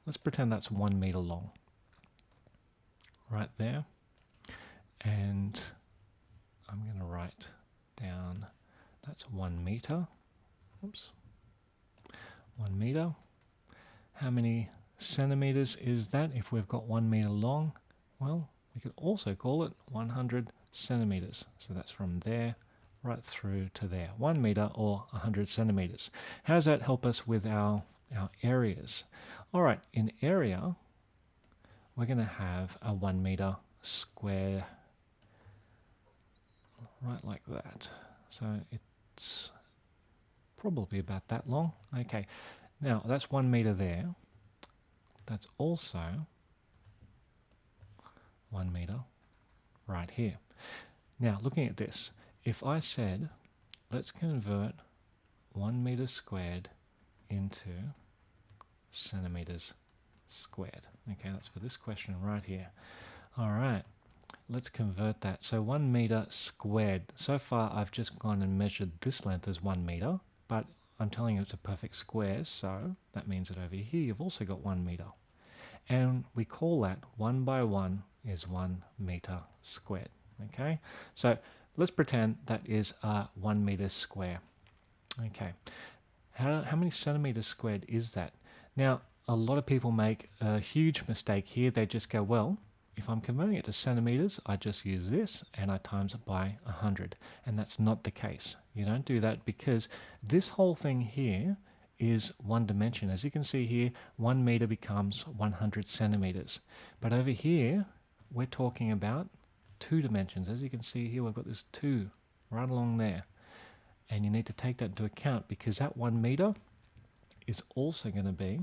let's pretend that's 1 meter long. Right there. And I'm going to write down, that's 1 meter. Oops. 1 meter. How many centimeters is that if we've got 1 meter long? Well, we could also call it 100 centimeters. So that's from there right through to there. 1 meter or 100 centimeters. How does that help us with our areas? All right, in area, we're going to have a 1 meter square, right like that. So it's probably about that long. Okay, now that's 1 meter there. That's also 1 meter right here. Now, looking at this, if I said, let's convert 1 meter squared into centimeters squared. Okay, that's for this question right here. All right, let's convert that. So 1 meter squared. So far, I've just gone and measured this length as 1 meter, but I'm telling you it's a perfect square, so that means that over here you've also got 1 meter. And we call that 1 by 1 is 1 meter squared. Okay, so let's pretend that is a 1 meter square. Okay, how many centimeters squared is that? Now, a lot of people make a huge mistake here. They just go, well, if I'm converting it to centimeters, I just use this and I times it by 100. And that's not the case. You don't do that because this whole thing here is one dimension. As you can see here, 1 meter becomes 100 centimeters. But over here, we're talking about 2 dimensions. As you can see here, we've got this 2 right along there. And you need to take that into account because that 1 meter is also going to be,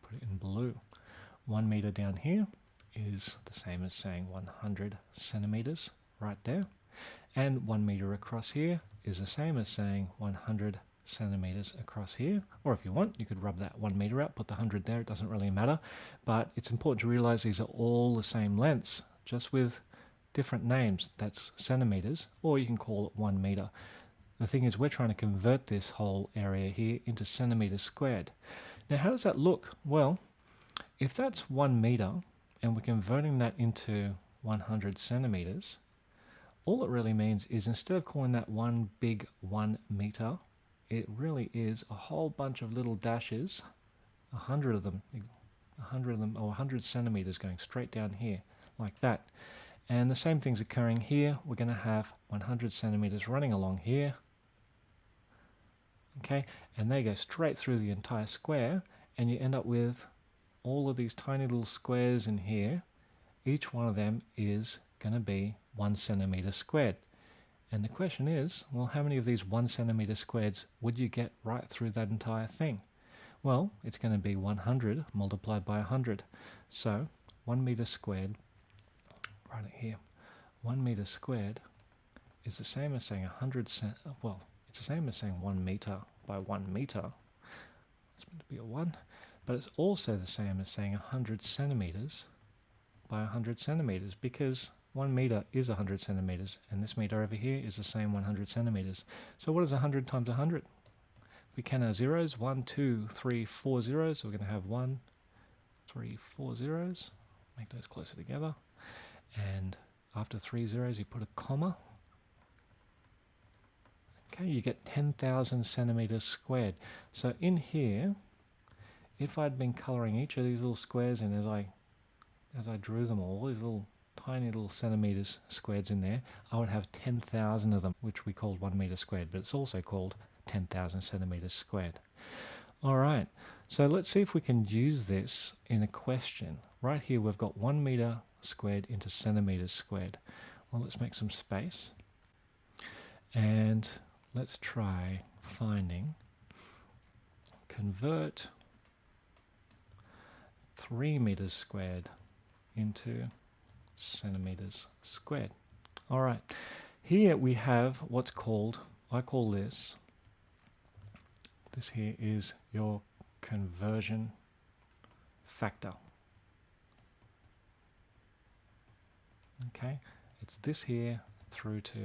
put it in blue, 1 meter down here is the same as saying 100 centimeters right there. And 1 meter across here is the same as saying 100 centimeters across here. Or if you want, you could rub that 1 meter out, put the 100 there, it doesn't really matter. But it's important to realize these are all the same lengths, just with different names. That's centimeters, or you can call it 1 meter. The thing is, we're trying to convert this whole area here into centimeters squared. Now, how does that look? Well, if that's 1 meter and we're converting that into 100 centimeters, all it really means is instead of calling that one big 1 meter, it really is a whole bunch of little dashes, 100 of them, or 100 centimeters going straight down here, like that. And the same thing's occurring here. We're going to have 100 centimeters running along here. Okay, and they go straight through the entire square, and you end up with all of these tiny little squares in here. Each one of them is going to be 1 centimeter squared. And the question is, well, how many of these 1 centimeter squareds would you get right through that entire thing? Well, it's going to be 100 multiplied by 100. So 1 meter squared, right here, 1 meter squared is the same as saying it's the same as saying 1 meter by 1 meter. It's meant to be a 1, but it's also the same as saying 100 centimeters by 100 centimeters because 1 meter is 100 centimeters, and this meter over here is the same 100 centimeters. So what is 100 times 100? If we count our zeros, 1, 2, 3, 4 zeros, so we're going to have 1, 3, 4 zeros. Make those closer together. And after 3 zeros, you put a comma. Okay, you get 10,000 centimeters squared. So in here, if I'd been coloring each of these little squares in as I drew them all, these little tiny little centimeters squares in there, I would have 10,000 of them, which we called 1 meter squared, but it's also called 10,000 centimeters squared. All right, so let's see if we can use this in a question. Right here, we've got 1 meter squared into centimeters squared. Well, let's make some space. And let's try finding, convert 3 meters squared into centimeters squared. All right, here we have what's called, I call this here is your conversion factor. Okay, it's this here through to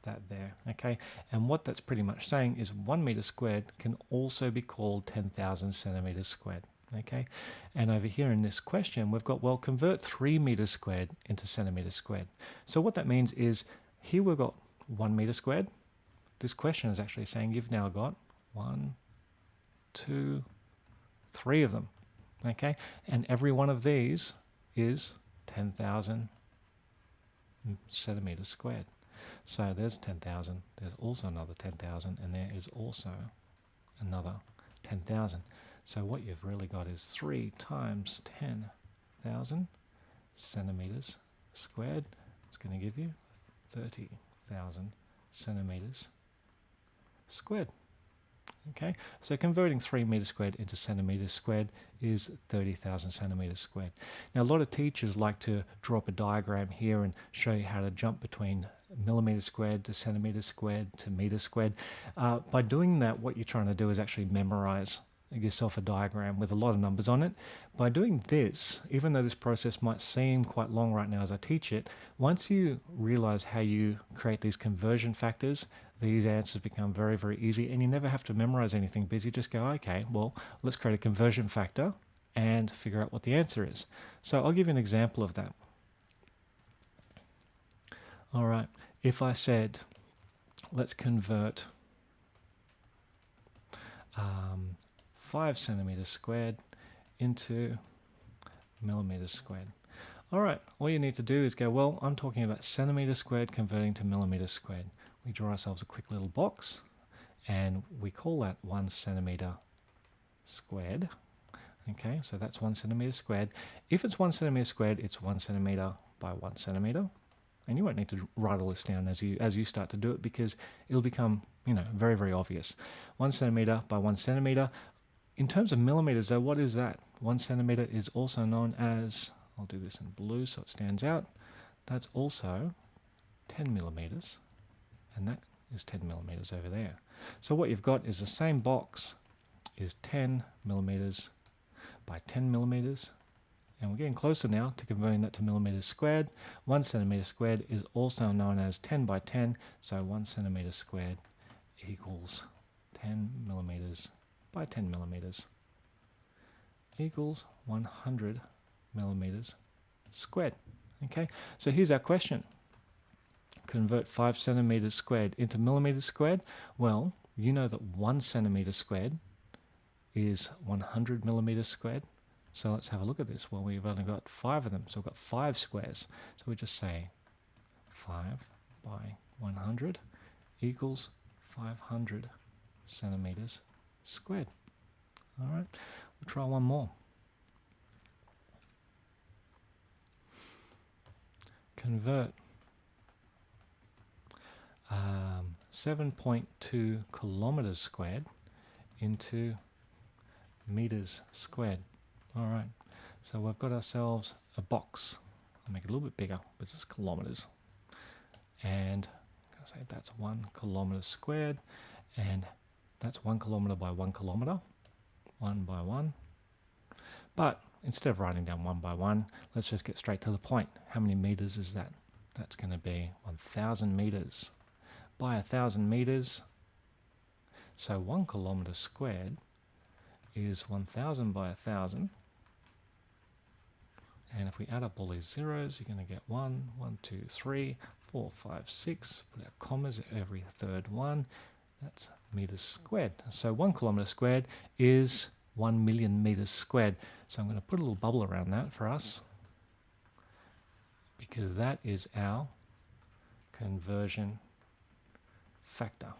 that there, okay? And what that's pretty much saying is 1 meter squared can also be called 10,000 centimeters squared, okay? And over here in this question, we've got, well, convert 3 meters squared into centimeters squared. So what that means is here we've got 1 meter squared. This question is actually saying you've now got 1, 2, 3 of them, okay? And every one of these is 10,000 centimeters squared. So there's 10,000, there's also another 10,000, and there is also another 10,000. So what you've really got is 3 times 10,000 centimeters squared. It's going to give you 30,000 centimeters squared. Okay, so converting 3 meters squared into centimeters squared is 30,000 centimeters squared. Now, a lot of teachers like to draw up a diagram here and show you how to jump between millimeters squared to centimeters squared to meters squared. By doing that, what you're trying to do is actually memorize yourself a diagram with a lot of numbers on it. By doing this, even though this process might seem quite long right now as I teach it, once you realize how you create these conversion factors, these answers become very, very easy, and you never have to memorize anything because you just go, okay, well, let's create a conversion factor and figure out what the answer is. So I'll give you an example of that. All right, if I said, let's convert 5 centimeters squared into millimeters squared. All right, all you need to do is go, well, I'm talking about centimeters squared converting to millimeters squared. We draw ourselves a quick little box, and we call that 1 centimeter squared. Okay, so that's 1 centimeter squared. If it's 1 centimeter squared, it's 1 centimeter by 1 centimeter. And you won't need to write all this down as you start to do it, because it'll become, very, very obvious. 1 centimeter by 1 centimeter. In terms of millimeters, though, what is that? 1 centimeter is also known as, I'll do this in blue so it stands out, that's also 10 millimeters, and that is 10 millimeters over there. So what you've got is the same box is 10 millimeters by 10 millimeters, and we're getting closer now to converting that to millimeters squared. 1 centimeter squared is also known as 10 by 10, so 1 centimeter squared equals 10 millimeters by 10 millimeters equals 100 millimeters squared. Okay, so here's our question. Convert 5 centimeters squared into millimeters squared. Well, you know that 1 centimeter squared is 100 millimeters squared. So let's have a look at this. Well, we've only got 5 of them, so we've got 5 squares. So we just say 5 by 100 equals 500 centimeters squared. All right, we'll try one more. Convert 7.2 kilometers squared into meters squared. All right, so we've got ourselves a box. I'll make it a little bit bigger, but it's kilometers. And I'm going to say that's 1 kilometer squared, and that's 1 kilometer by 1 kilometer, 1 by 1. But instead of writing down 1 by 1, let's just get straight to the point. How many meters is that? That's going to be 1,000 meters by 1,000 meters. So 1 kilometer squared is 1,000 by 1,000. And if we add up all these zeros, you're going to get 1, 1, 2, 3, 4, 5, 6. Put our commas at every third one. That's meters squared. So 1 kilometer squared is 1 million meters squared. So I'm going to put a little bubble around that for us, because that is our conversion factor.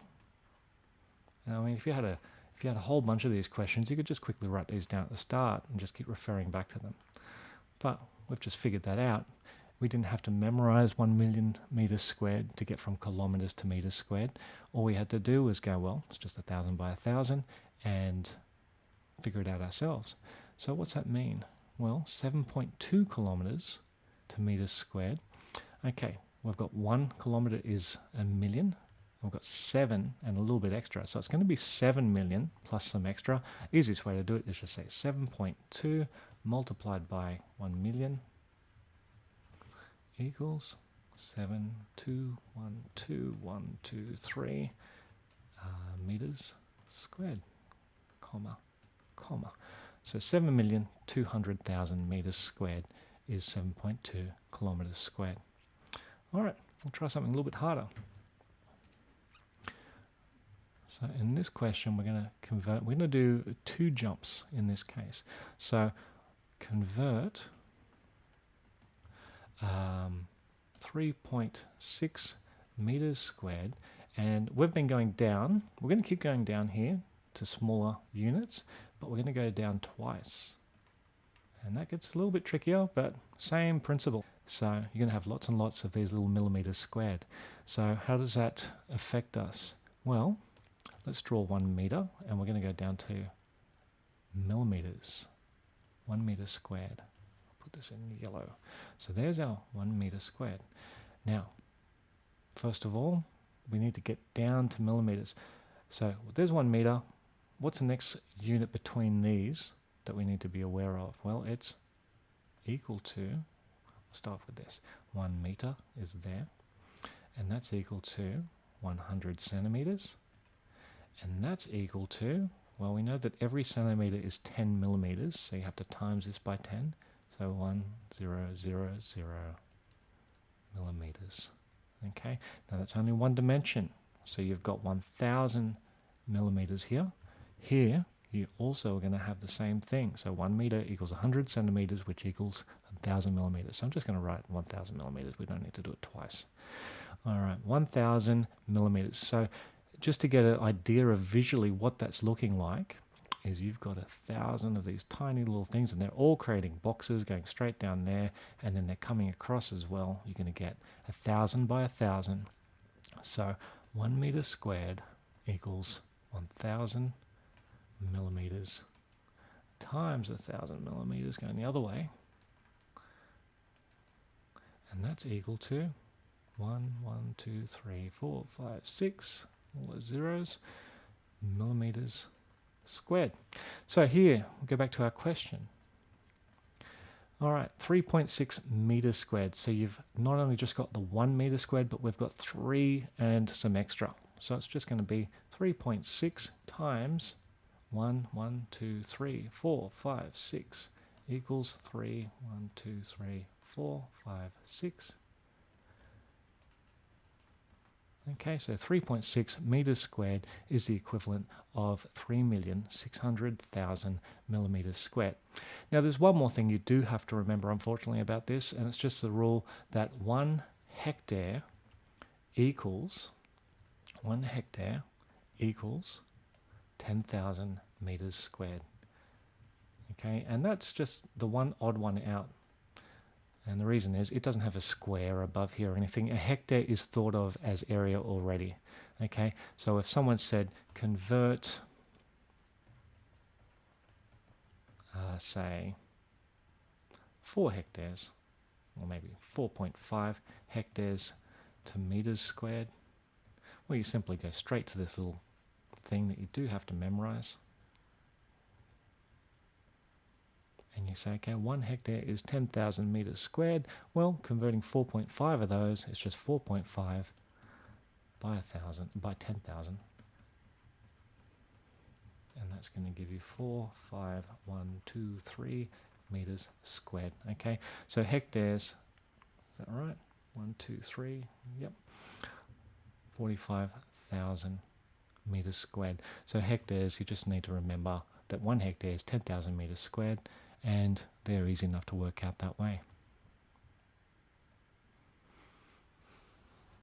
Now, I mean, if you had a whole bunch of these questions, you could just quickly write these down at the start and just keep referring back to them. But we've just figured that out. We didn't have to memorize 1 million meters squared to get from kilometers to meters squared. All we had to do was go, well, it's just 1,000 by 1,000, and figure it out ourselves. So what's that mean? Well, 7.2 kilometers to meters squared. Okay, we've got 1 kilometer is a million. We've got 7 and a little bit extra. So it's going to be 7 million plus some extra. Easiest way to do it is just say 7.2 multiplied by 1 million equals 7212123 meters squared, comma, comma. So 7,200,000 meters squared is 7.2 kilometers squared. All right, we'll try something a little bit harder. So in this question, we're going to convert, we're going to do 2 jumps in this case. So convert 3.6 meters squared, and we've been going down. We're going to keep going down here to smaller units, but we're going to go down twice. And that gets a little bit trickier, but same principle. So you're going to have lots and lots of these little millimeters squared. So how does that affect us? Well, let's draw 1 meter, and we're going to go down to millimeters. 1 meter squared. I'll put this in yellow. So there's our 1 meter squared. Now, first of all, we need to get down to millimeters. So there's 1 meter. What's the next unit between these that we need to be aware of? Well, it's equal to, I'll start with this, 1 meter is there, and that's equal to 100 centimeters, and that's equal to, well, we know that every centimeter is 10 millimeters, so you have to times this by 10, so 1000 millimeters. Okay, now that's only one dimension, so you've got 1000 millimeters here. Here, you also are going to have the same thing. So 1 meter equals 100 centimeters, which equals 1000 millimeters. So I'm just going to write 1000 millimeters. We don't need to do it twice. All right, 1000 millimeters. So just to get an idea of visually what that's looking like, is you've got 1000 of these tiny little things, and they're all creating boxes going straight down there, and then they're coming across as well. You're going to get 1000 by 1000. So 1 meter squared equals 1000 millimeters times 1000 millimeters going the other way, and that's equal to 1, 1, 2, 3, 4, 5, 6, all those zeros, millimeters squared. So here, we'll go back to our question. All right, 3.6 meters squared. So you've not only just got the 1 meter squared, but we've got 3 and some extra. So it's just going to be 3.6 times 1, 1, 2, 3, 4, 5, 6 equals 3, 1, 2, 3, 4, 5, 6. Okay, so 3.6 meters squared is the equivalent of 3,600,000 millimeters squared. Now there's one more thing you do have to remember, unfortunately, about this, and it's just the rule that 1 hectare equals 10,000 meters squared. Okay, and that's just the one odd one out. And the reason is it doesn't have a square above here or anything. A hectare is thought of as area already. Okay, so if someone said convert, say, 4 hectares, or maybe 4.5 hectares to meters squared, well, you simply go straight to this little thing that you do have to memorize. And you say, okay, 1 hectare is 10,000 meters squared. Well, converting 4.5 of those is just 4.5 by 10,000. And that's going to give you 4, 5, 1, 2, 3 meters squared. Okay, so hectares, is that right? 1, 2, 3, yep. 45,000 meters squared. So hectares, you just need to remember that 1 hectare is 10,000 meters squared, and they're easy enough to work out that way.